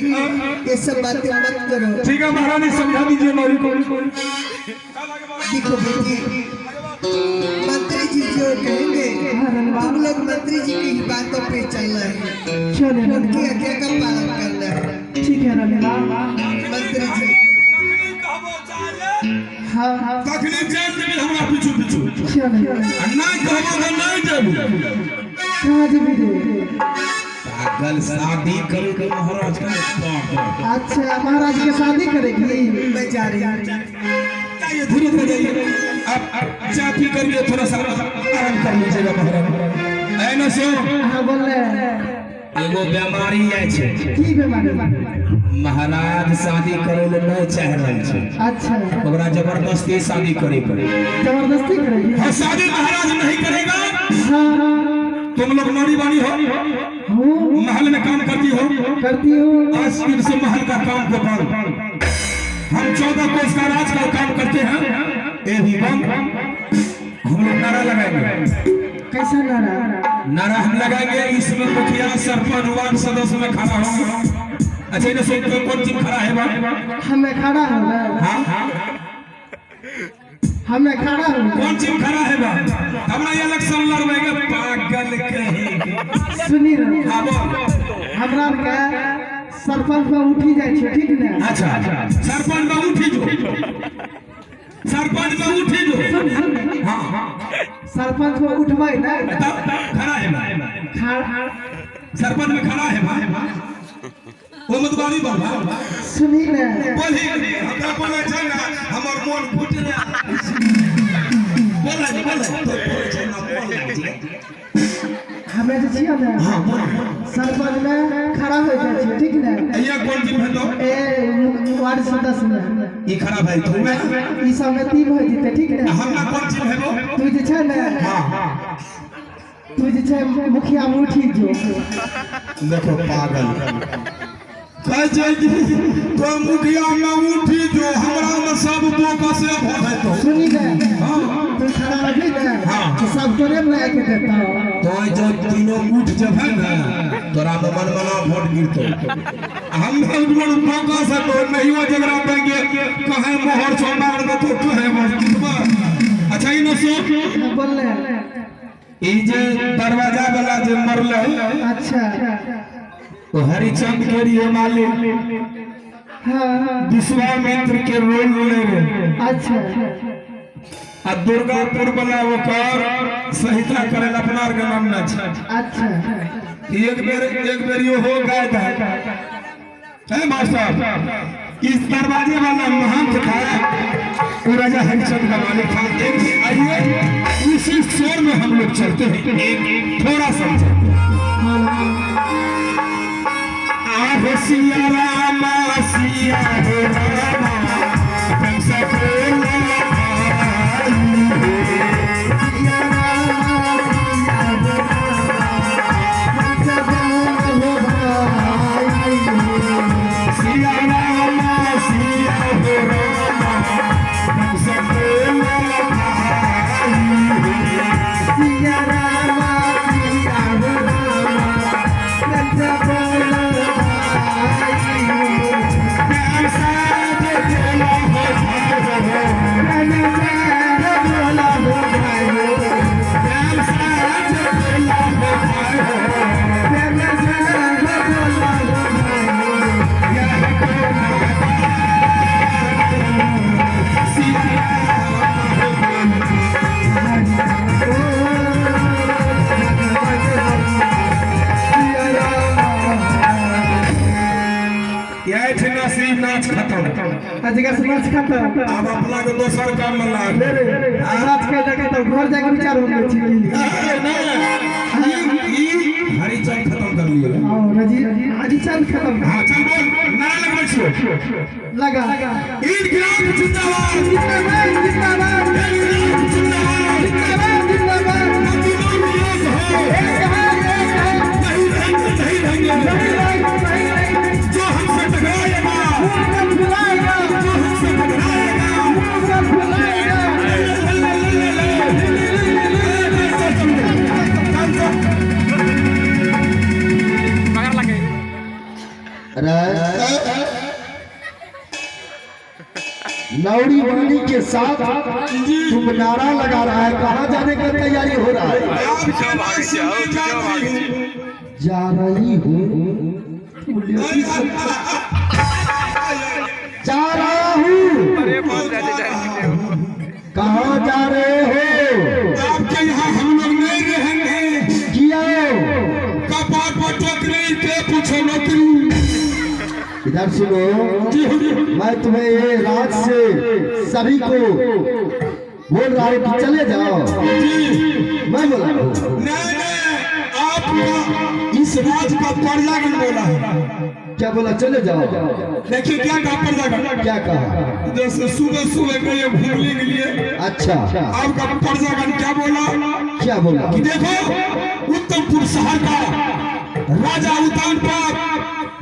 ये सब बातें मत करो। ठीक है महारानी समझा दीजिए नौरी को। देखो बेटी, मंत्री जी जो कहेंगे तुम लोग मंत्री जी की बातों पे चलना है, उनकी आज्ञा का पालन करना है। ठीक है रंगला मंत्री जी हाँ तखनी जान देबे हमरा पीछू पीछू चलो नहीं कहबो तो नहीं देबो। कहाँ जीवी दे पागल शादी करे के महाराज का पागल। अच्छा महाराज के शादी करेगी मैं जा रही हूँ। जाइए धीरे धीरे जाइए। अब चाय पी करिए थोड़ा सा आराम कर लीजिएगा महाराज। ऐ न सो हाँ बोल रहे एगो बीमारी है छे की बीमारी महाराज शादी करे ले नहीं चाह रहे छे। अच्छा ओकरा जबरदस्ती शादी करे पड़े। जबरदस्ती करेगी हाँ शादी महाराज नहीं करेगा। हाँ तुम लोग नौरी बानी हो, हूँ महल में काम करती हो, करती हूँ आज दिन से महल का काम को बंद। हम 14 कोस का राज का काम करते हैं, ये भी बंद। हम लोग नारा लगाएंगे। कैसा नारा नारा हम लगाएंगे, इसमें मुखिया सरपंच वार्ड सदस्य में खड़ा होंगे। अच्छा इन्हें सोच कौन चीज खड़ा है बा? हमें खड़ा होगा हाँ हमें खड़ा होगा कौन चीज खड़ा है बा? हमरा ये इलेक्शन लड़वाएंगे पागल कहीं। सुनी रहे हाँ बोल। हमरा के सरपंच में उठी जाए छे ठीक ना। अच्छा सरपंच में उठी जो, सरपंच में उठी जो। हाँ सरपंच में उठवाई ना तब खड़ा है बा? सरपंच में खड़ा है बा? वो मतवारी बाबा सुनी ना बोली हमरा बोले छै ना हमर मन फूट रहा। बोले तो बोले छै ना बोल लाग जी। हमें जो छिया ना सरपंच में खड़ा हो जाए छे ठीक ना। ये कौन चीज है तो? ए वार्ड सदस्य में ई खड़ा भाई तू में ई सब में तीन हो जीते ठीक ना। हमरा कौन चीज है वो? तू जे छै ना हां तू जे छै मुखिया में उठी जो। देखो पागल कह जे तो मुखिया में उठी जो, हमरा में सब बोका से है तो। सुनी ना तू खड़ा रही ना तो सब तोरे में आके देता तो जब तीनों उठ जब है ना तोरा में मन मना वोट गिरतो। हम लोग बोका से तो नहीं हो जगरा देंगे कहे मोहर छोमार में तो कहे मस्जिद। अच्छा इन सो बोल ले ई जे दरवाजा वाला जे मरले अच्छा तो हरिचंद के लिए मालिक हाँ विश्वामित्र के रोल ले रहे। अच्छा आ दुर्गापुर वाला ओकर सहिता करे अपना के नाम ना छै। अच्छा एक बेर यो हो गया था है मास्टर। इस दरवाजे वाला महंत था वो राजा हरिचंद का मालिक था। एक आइए उसी शोर में हम लोग चलते हैं, एक थोड़ा समझते सिया रामा सिया हो रामा हम सब नाच खत्म। आज का समाज खत्म। अब अपना के दोसर काम में लाग। नाच के देखे तो घर जाके विचार हो गया छी। हरिचंद खत्म कर लियो। हां हरिचंद खत्म। हां चल बोल नारा लगबै छियो। लगा ईद ग्राम जिंदाबाद जिंदाबाद जिंदाबाद जिंदाबाद जिंदाबाद जिंदाबाद जो हमसे टकराएगा जो हमसे टकराएगा राज नौड़ी वाली के साथ तुम नारा लगा रहा है, कहाँ जाने की तैयारी हो रहा है? जा रही हूँ, जा रहा हूँ। कहाँ जा रहे हो? आपके यहाँ हम लोग नहीं रहेंगे। किया कपाट पर टोकरी के पूछो नौकरी। इधर सुनो, मैं तुम्हें ये रात से सभी को बोल रहा हूँ कि चले जाओ। मैं बोला हूँ नहीं, आपका इस राज का प्रजागण बोला है। क्या बोला? चले जाओ। देखिए क्या कहा प्रजागण, क्या कहा? जैसे सुबह सुबह गए घूमने के लिए। अच्छा, आपका प्रजागण क्या बोला? क्या बोला? कि देखो उत्तमपुर शहर का राजा उतान पर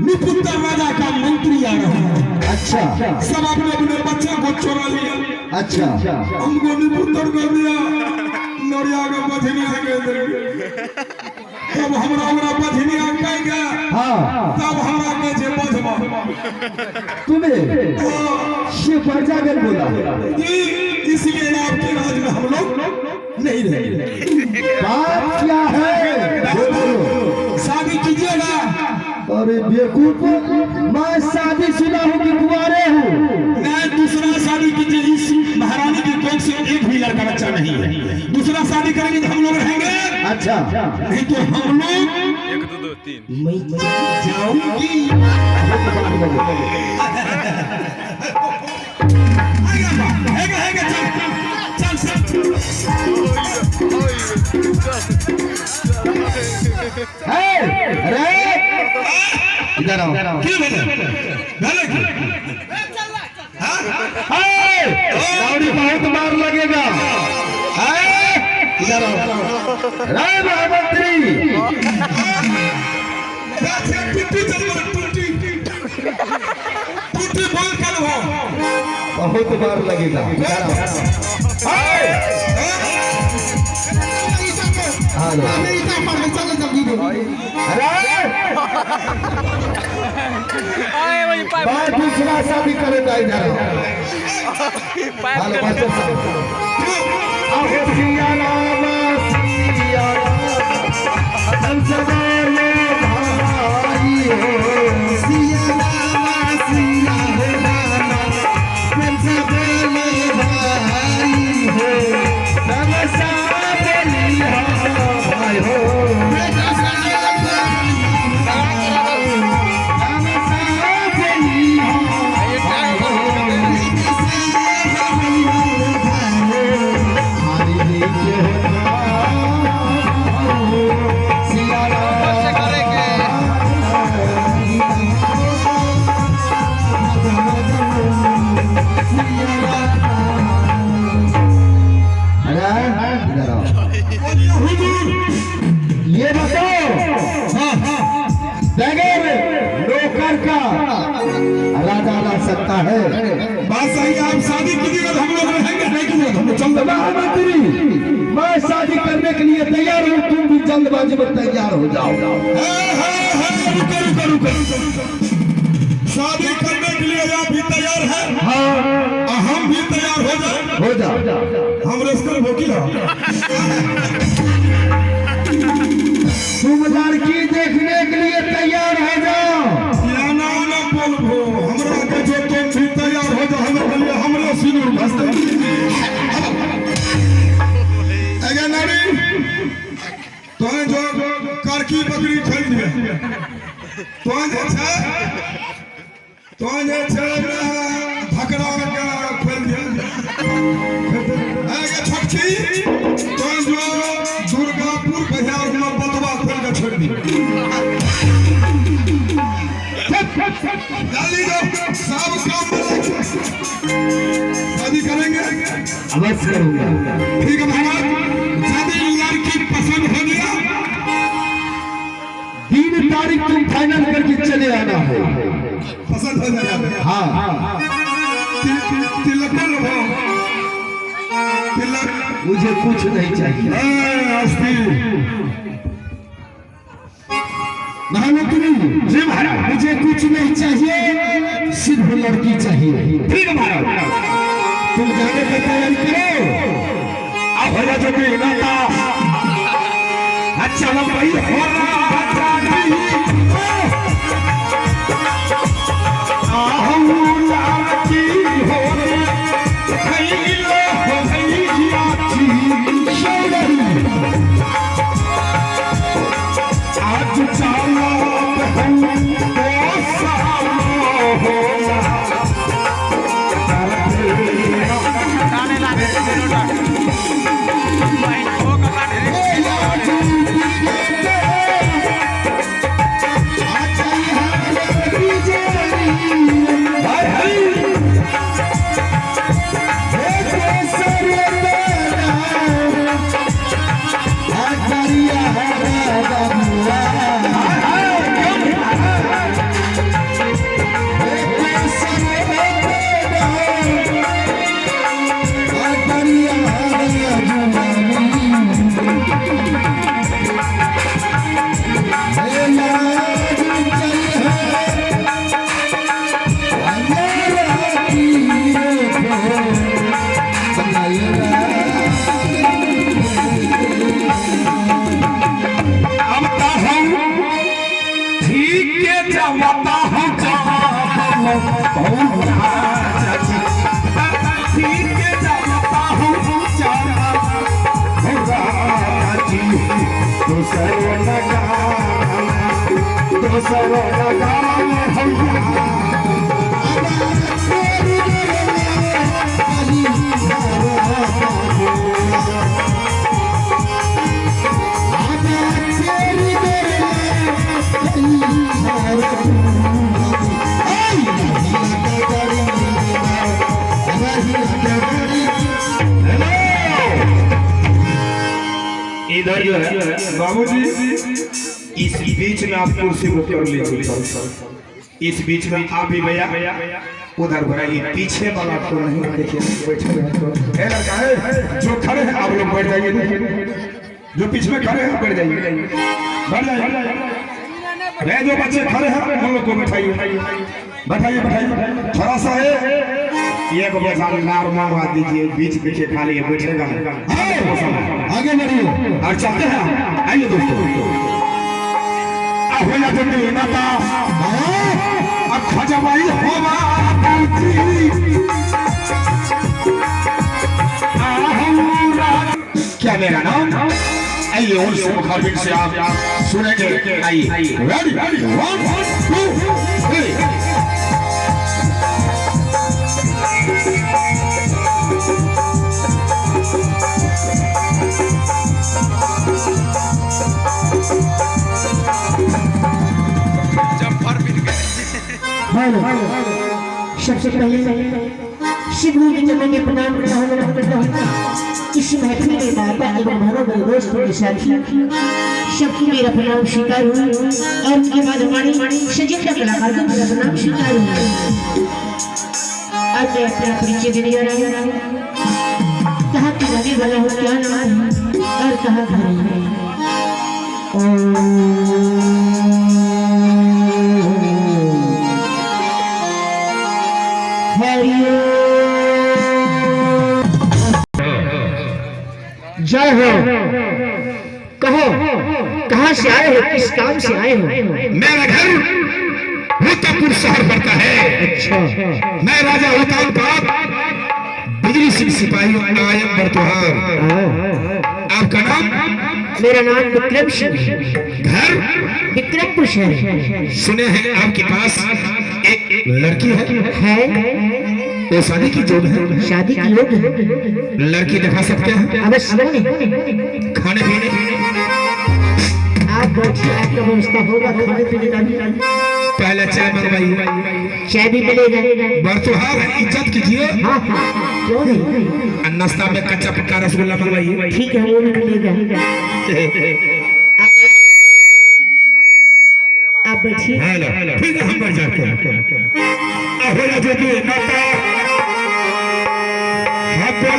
निपुत्र राजा का मंत्री आ रहा है। अच्छा, सब अपने अपने बच्चे को चुरा लिया। अच्छा, हमको निपुत्र कर दिया, नरिया का बधनी से तब हमरा बधनी आएगा। हाँ, तब हमरा के जे बधवा तुम्हें शिव प्रजागण बोला। इसलिए आपके राज में हम लोग नहीं रहेंगे। बात क्या है? शादी कीजिएगा। अरे बेवकूफ, मैं शादी शुदा हूँ कि कुंवारे हूँ? मैं दूसरा शादी कीजिए। इस महारानी की कोख से एक भी लड़का बच्चा नहीं है। दूसरा शादी करेंगे तो हम लोग रहेंगे। अच्छा, नहीं तो हम लोग 1 2 2 3 मैं जाऊंगी। चल अरे इधर आओ। लाउडी बहुत मार लगेगा। इधर आओ। राय महामंत्री, टूटी बोल कर हो। बहुत मार लगेगा। इधर आओ। मैं दूसरा शादी करेगा। इधर आओ। हेलो मास्टर साहब, आओ। सिया राम सिया राम सवाले भाई हो। सिया राम सिया राम सवाले भाई हो। राम साबली भाई हो। ये बताओ, बगैर नौकर का राजा ला सकता है? बात सही है। आप शादी कीजिएगा तो हम लोग रहेंगे, नहीं कीजिएगा तो हम चल देंगे। महामंत्री, मैं शादी करने के लिए तैयार हूँ, तुम भी जल्दबाजी में तैयार हो जाओ। रुको। शादी करने के लिए आप भी तैयार हैं? हाँ, हम भी तैयार हो जाओ। हम रस्ते वकील हैं। तुम लड़की देखने के लिए तैयार हो जाओ। या ना बोलबो हमरा के जो तुम भी तैयार हो जाओ। हमरा सिंदूर भसते अगर नारी तो जो करकी बकरी खेल दिए तो जे छै धकरा के खेल दिए। अगर छोटकी तो जो दुर्गापुर बिहार में बतवा खेल के छोड़ दी। जल्दी सब काम शादी करेंगे। अवश्य करूंगा। ठीक है महाराज, यदि लड़की पसंद हो गया 3 तारीख तुम फाइनल करके चले आना है। पसंद हो जाएगा। हाँ, तिलक कर लो। तिलक मुझे कुछ नहीं चाहिए। महामंत्री जी महाराज। मुझे कुछ नहीं चाहिए, सिर्फ लड़की चाहिए। ठीक है महाराज। तुम जाने की तैयारी करो। अब हो जा जो भी नाता अच्छा लग भाई हो रहा जानी लड़की हो रे खैलो हो भैया आज चालो हम तो सालो हो इधर जो है बाबूजी, इस बीच में आप कुर्सी को कर लीजिए। इस बीच में आप भी भैया उधर बढ़ाइए, पीछे वाला को नहीं देखिए बैठे हैं। लड़का है जो खड़े हैं आप लोग बैठ जाइए, जो पीछे में खड़े हैं बैठ जाइए, बैठ जाइए। जो बच्चे खड़े हैं हम लोग को बैठाइए, बैठाइए बैठाइए। थोड़ा सा है एक बजा नार मारवा दीजिए, बीच पीछे खाली है, बैठेगा आगे बढ़िए और चलते हैं। आइए दोस्तों, हो जा जल्दी नाता अब खजा भाई होवा क्या मेरा नाम? आइए उन से मुखारबिन से आप सुनेंगे। आइए रेडी 1 2 3। सबसे पहले शिव गुरु के चरणों में प्रणाम करता हूँ। इस महफिल में बाबा एवं भाई दोस्त के साथी सबकी मेरा प्रणाम स्वीकार हुआ और उनके बाद हमारे सजीव कलाकार को मेरा प्रणाम स्वीकार हुआ। आज मैं अपना परिचय देने जा रहा हूँ। कहाँ की रहने वाला हूँ, क्या नाम है और कहाँ घर है। जय हो। कहो कहाँ से आए हो, किस काम से आए हो? मेरा घर मुक्तापुर शहर पड़ता है। अच्छा, मैं राजा उतार बिजली सिंह सिपाही आयम बरतुहार। आपका नाम? मेरा नाम विक्रम सिंह। घर विक्रमपुर शहर। सुने हैं आपके पास एक लड़की है। वो शादी की जोड़ है। शादी की लोग लड़की दिखा सकते हैं? अवश्य। खाने पीने आप बैठिए, आपका व्यवस्था होगा खाने पीने का भी। पहले चाय मंगवाइए। चाय भी मिलेगा। बरतुहार इज्जत कीजिए। हाँ हाँ, क्यों नहीं। नाश्ता में कच्चा पक्का रसगुल्ला मंगवाइए। ठीक है, वो भी मिलेगा। आप बैठिए। ठीक है, हम बढ़ जाते हैं। नाता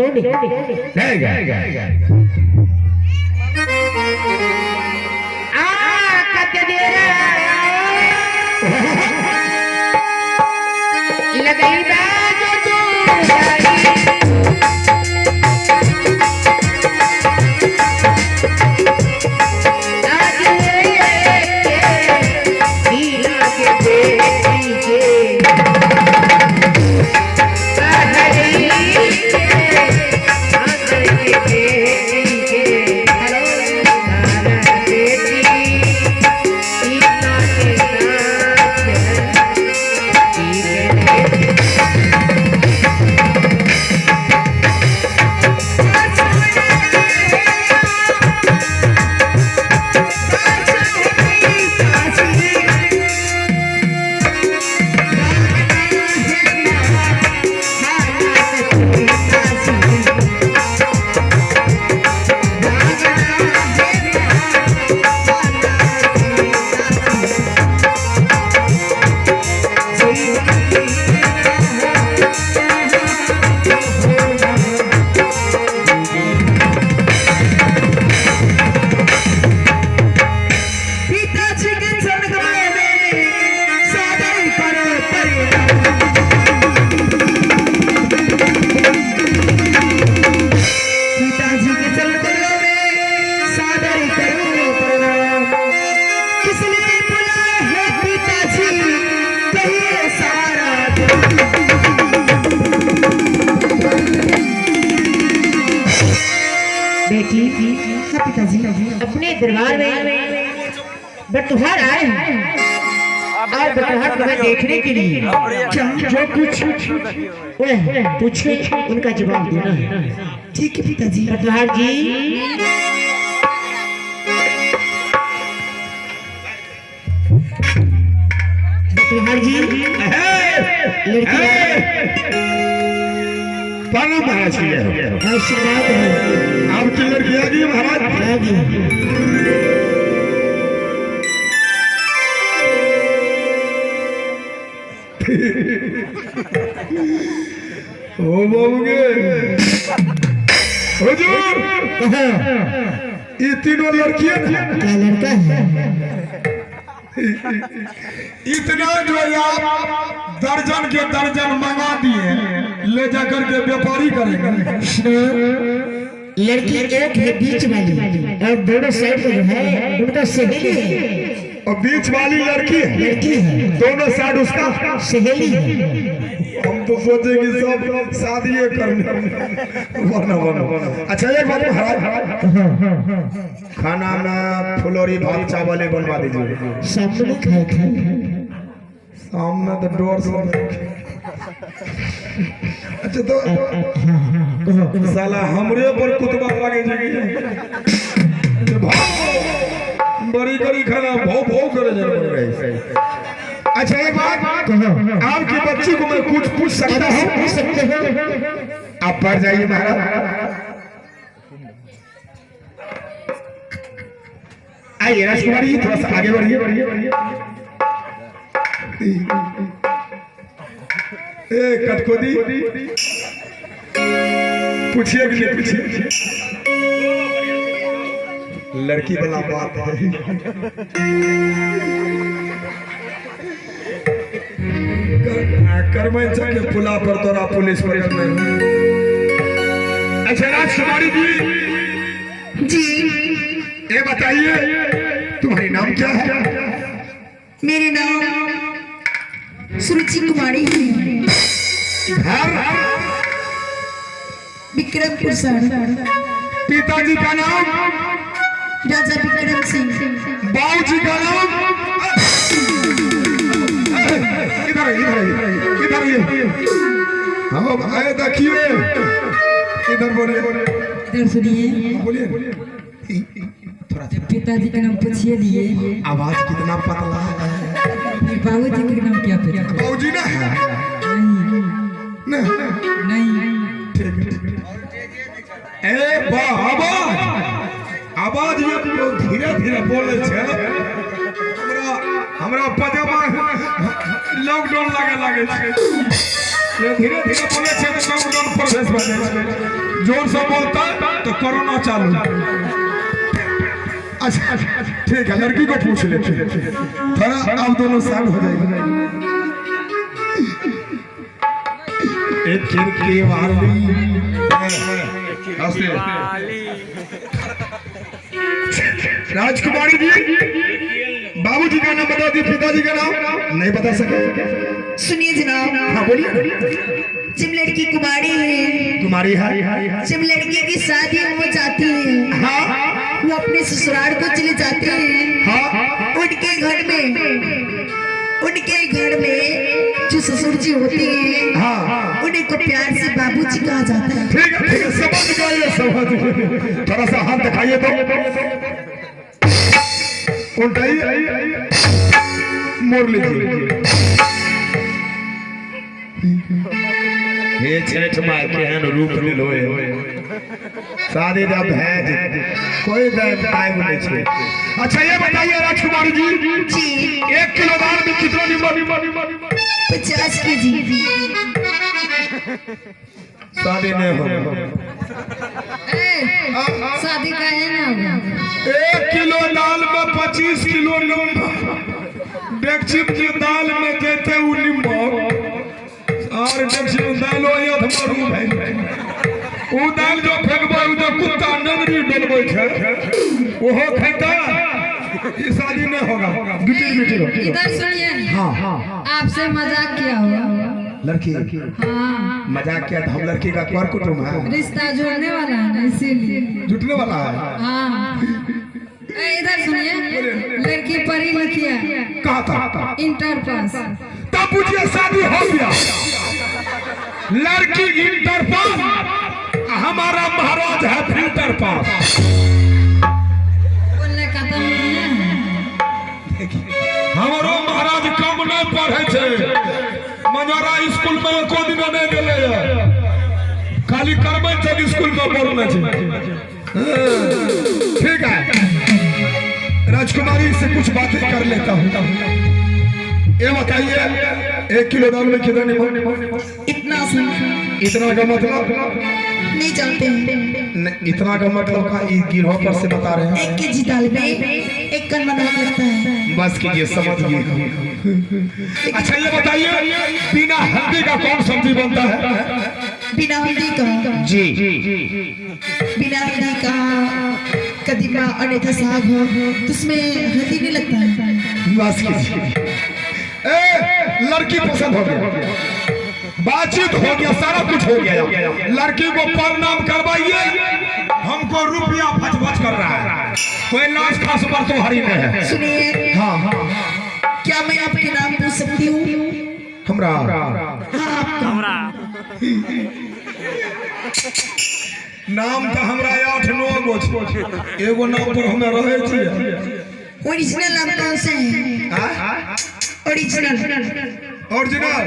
क्यों नहीं लगई पिताजी अपने दरबार में बटुहार आए हैं और बटुहार तुम्हें देखने के लिए जो कुछ पूछे उनका जवाब देना है। ठीक है पिताजी। बटुहार जी बटुहार जी लड़की महाराज आशीर्वाद है आपकी लड़की आ गई महाराज। ओ बाबूगे हुजूर ये तीनों लड़कियां क्या लड़का है इतना जो आप दर्जन के दर्जन मंगा दिए ले जाकर के व्यापारी करेंगे। लड़की एक है बीच वाली और दोनों साइड का जो है उनका सहेली है और बीच वाली लड़की है दोनों साइड उसका सहेली है। हम तो सोचे कि सब शादी करने बना। अच्छा एक बात महाराज खाना में फुलौरी भात चावल बनवा दीजिए। सामने खाए सामने तो डोर से अच्छा तो साला हमरे पर कुतबा लगे जगी बड़ी करी खाना भौ भौ करे। अच्छा एक बात आपकी बच्ची को मैं कुछ पूछ सकता हूँ? आप पढ़ जाइए महाराज। आइए राजकुमारी थोड़ा सा आगे बढ़िए। ए कटकोदी पूछिए कि नहीं पूछिए लड़की वाला बात है। करमन चल के पुला पर तोरा पुलिस पर अच्छा राजकुमारी जी ये बताइए तुम्हारी नाम क्या है? मेरे नाम सुरुचि कुमारी है। घर विक्रमपुर शहर। पिताजी का नाम राजा विक्रम सिंह। बाबूजी का नाम इधर हम आए देखिए इधर बोलिए इधर सुनिए बोलिए थोड़ा पिताजी का नाम पूछिए लिए। आवाज कितना पतला है। बाबूजी का नाम क्या पता? बाबूजी ना नहीं ए बाबा आवाज ये धीरे धीरे बोले छे। हमरा पजामा लॉकडाउन लागे ये धीरे धीरे बोले छे तो लॉकडाउन प्रवेश हो जाए। जोर से बोलता तो कोरोना चालू। अच्छा ठीक है, लड़की को पूछ लेते हैं, थोड़ा अब दोनों साथ हो जाएंगे। एक खिड़की वाली राजकुमारी जी, बाबूजी का नाम बता दिए, पिताजी का नाम नहीं बता सके। सुनिए जनाब, हाँ बोलिए। जब लड़की कुमारी है, तुम्हारी है, जब लड़की की शादी हो जाती है, हाँ वो अपने ससुराल को चले जाते हैं। हाँ उनके घर में जो ससुर जी होते हैं, हाँ उन्हें को प्यार से बाबूजी कहा जाता है। ठीक है, समझ गए, समझ गए। थोड़ा सा हाथ दिखाइए तो, उल्टाइए, मोड़ लीजिए। ये छेठ मार के हैं रूप लोए शादी जब है कोई टाइम नहीं छे। अच्छा ये बताइए राजकुमारी जी, जी 1 किलो दाल में कितना नींबू? 50 केजी। शादी नहीं हो, शादी का है ना, 1 किलो दाल में 25 किलो नींबू। डेक्ची की दाल में देते वो नींबू और डेक्ची में दाल हो या धमरू भाई, वो दाल जो फेंकबो जो कुत्ता नंगरी डलबो छे ओहो खाता। ये शादी नहीं होगा। इधर सुनिए, हाँ आपसे मजाक किया हुआ। लड़की हाँ, मजाक किया था, हम लड़की का कर कुटुम है, रिश्ता जोड़ने वाला है ना, इसीलिए। जुटने वाला है। हाँ इधर सुनिए, लड़की पढ़ी लिखी है, कहा था इंटर पास। तब पूछिए शादी हो गया। लड़की इंटर पास, हमारा महाराज है फिल्टर पास। बोलने का तो नहीं है। हमारो महाराज कम नहीं पढ़े थे, मजोरा स्कूल में एको दिन नहीं गए, खाली करबै तक स्कूल में पढ़ने थे। ठीक है, राजकुमारी से कुछ बातें कर लेता हूँ। ये बताइए 1 किलो दाल में कितना नींबू? इतना इतना का मतलब नहीं जानते हैं। इतना का मतलब का गिरोह पर से बता रहे हैं। 1 केजी दाल में 1 कण नमक लगता है। बस कीजिए, समझ गए। अच्छा ये बताइए बिना हल्दी का कौन सब्जी बनता है? बिना हल्दी का जी बिना हल्दी का कदीमा अन्यथा साग हो तो उसमें हल्दी नहीं लगता है। बस कीजिए। लड़की पसंद हो गया, बातचीत हो गया, सारा कुछ हो गया। लड़की को प्रणाम करवाइए, हमको रुपया फच कर रहा है, कोई लाश खास पर तो हरी नहीं है। सुनिए, हाँ क्या मैं आपके नाम पूछ सकती हूँ? हमरा नाम तो हमरा 8-9 गो छै, एगो नाम पर हमें रहे छियै। ओरिजिनल नाम कौन से है? ओरिजिनल ओरिजिनल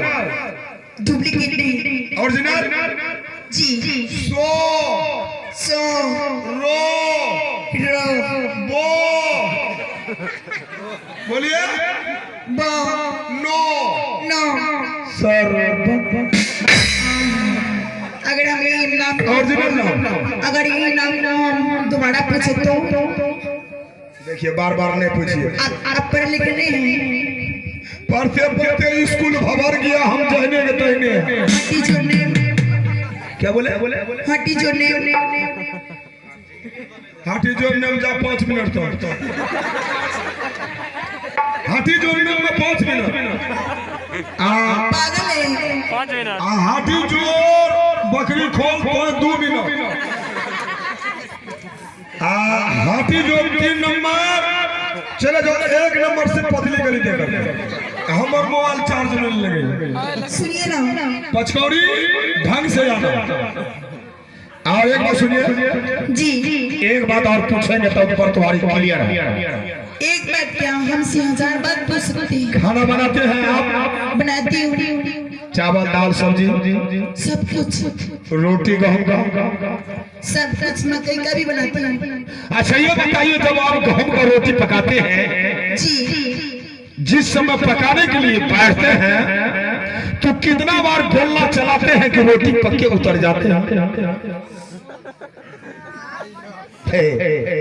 डुप्लीकेट नहीं। ओरिजिनल जी सो सो रो रो बो, बोलिए बो नो नो। सर। अगर हम ये नाम ओरिजिनल नाम, अगर ये नाम दोबारा पूछे तो देखिए बार बार नहीं पूछिए। आप पढ़े लिखे नहीं हैं। पढ़ते पढ़ते स्कूल भवर गया, हम जहने के तहने। हड्डी जोड़ने, क्या बोले? हड्डी जोड़ने, हाथी जोड़ने में जा 5 मिनट तो, हाथी जोड़ने में 5 मिनट। पागल है। हाथी जोड़ बकरी खोल तो 2 मिनट। हाथी जोड़ 3 नंबर चले जाओ, 1 नंबर से पतली गली देकर हमार मोबाइल चार्ज नहीं लगे। सुनिए ना, पचकौड़ी ढंग से आना। और एक बात सुनिए जी एक बात और पूछेंगे तो ऊपर तुम्हारी क्लियर है। एक बात क्या, हमसे 1000 बात पूछ सकते हैं। खाना बनाते हैं आप? बनाती हूँ, चावल दाल सब्जी सब कुछ, रोटी गेहूं का सब कुछ, मकई का भी बनाती हूँ। अच्छा ये बताइए जब आप गेहूं का रोटी पकाते हैं, जी जिस समय पकाने के लिए बैठते हैं तो कितना बार बोलना चलाते हैं कि रोटी पक्के उतर जाते हैं।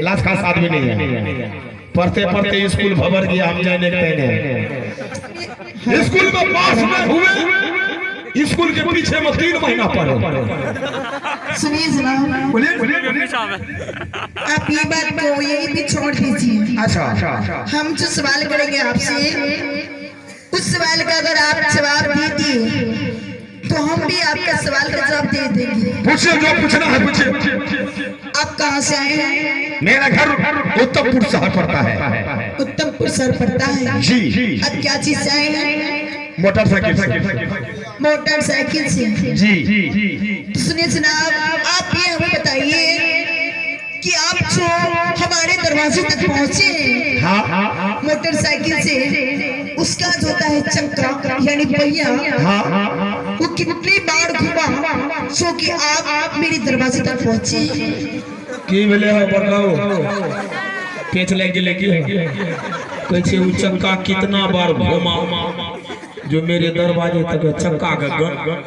लास्ट खास आदमी नहीं है, पढ़ते पढ़ते स्कूल भवर गया, हम जाने स्कूल में पास में हुए, स्कूल के पीछे में 3 महीना पढ़े। सुनिए जनाब, बोलिए। आप ये बात को यही भी छोड़ दीजिए। अच्छा, हम जो सवाल करेंगे आपसे, उस सवाल का अगर आप जवाब दे दिए तो हम भी आपका सवाल का जवाब दे देंगे। पूछिए, जो पूछना है पूछिए। आप कहाँ से आए हैं? मेरा घर उत्तमपुर शहर पड़ता है। उत्तमपुर शहर पड़ता है जी। अब क्या चीज से आए हैं? मोटरसाइकिल से। जी। तो सुनिए जनाब, आप ये हमें बताइए कि आप जो हमारे दरवाजे तक पहुँचे हाँ। मोटरसाइकिल से, उसका जो होता है चक्का यानी पहिया, वो कितनी बार घुमा सो कि आप मेरे दरवाजे तक पहुँचे? की मिले हो बताओ, पेच लग लेके कैसे वो चक्का कितना बार घुमा जो मेरे दरवाजे तक चक्का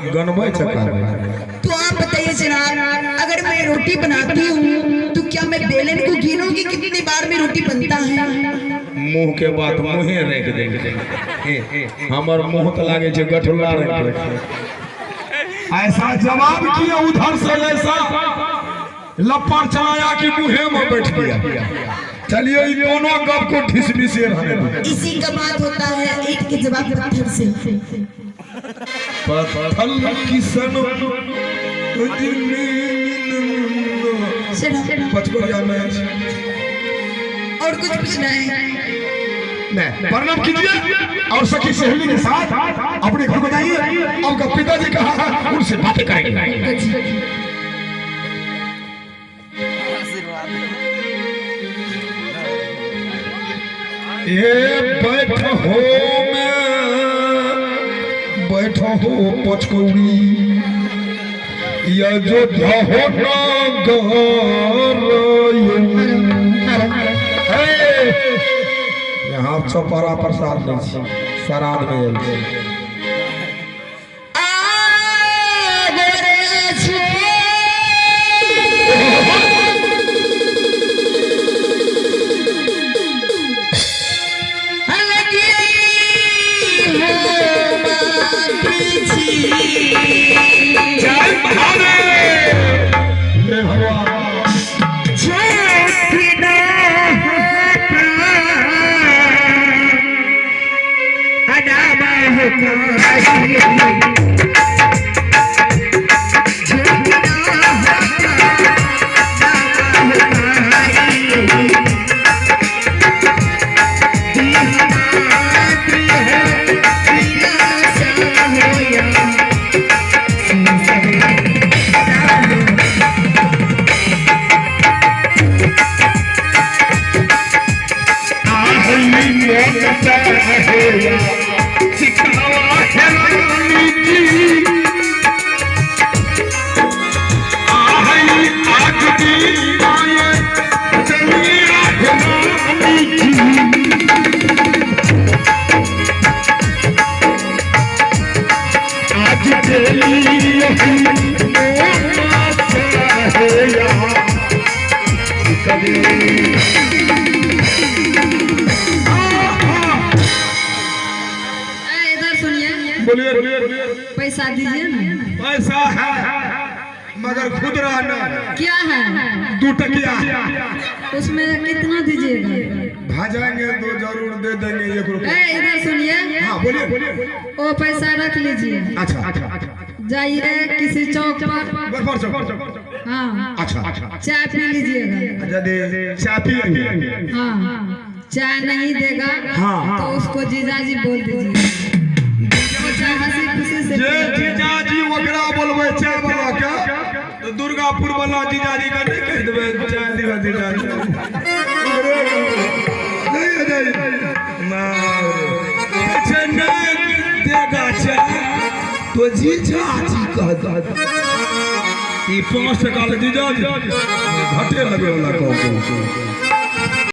गनबे चक्का। तो आप बताइए जनाब, अगर मैं रोटी बनाती हूँ तो क्या मैं बेलन को गिनूंगी कितनी बार में रोटी बनता है? मुंह के बात मुहे रख देंगे, हमार मुंह तो लागे छे गठुला रख। ऐसा जवाब किया उधर से, ऐसा लपड़ चलाया कि मुहे में बैठ गया। चलिए दोनों गप को ठिसमिसे रहने। इसी का बात होता है ईंट के जवाब पत्थर से। पत्थर किसन पचकोरिया में और कुछ पूछना है? प्रणाम कीजिए और सखी सहेली के साथ अपने घर को जाइए। आपका पिताजी कहा है, उनसे बातें करेंगे। ये बैठो पचकौड़ी, या जो यहाँ चौपरा प्रसाद नहीं, श्राद्ध में पैसा दीजिए ना। पैसा है मगर खुदरा न। क्या है? 2 टकिया। उसमें कितना दीजिएगा? भाजाएंगे तो जरूर दे देंगे 1 रुपया। इधर सुनिए। हाँ बोलिए। वो पैसा रख लीजिए। अच्छा। जाइए किसी चौक पर। हाँ। अच्छा। चाय पी लीजिएगा। यदि चाय पिएंगे, हाँ, चाय नहीं देगा तो उसको जीजाजी बोल दीजिए। हंसी खुशी से जीजाजी वगैरह बोलबे चाय वाला का तो दुर्गापुर वाला जीजाजी का नहीं कह देबे चाय दिवा जीजाजी नहीं देगा चाय तो जीजाजी कह दे। ई 5 टका ले जीजाजी घटे लगे वाला कहो।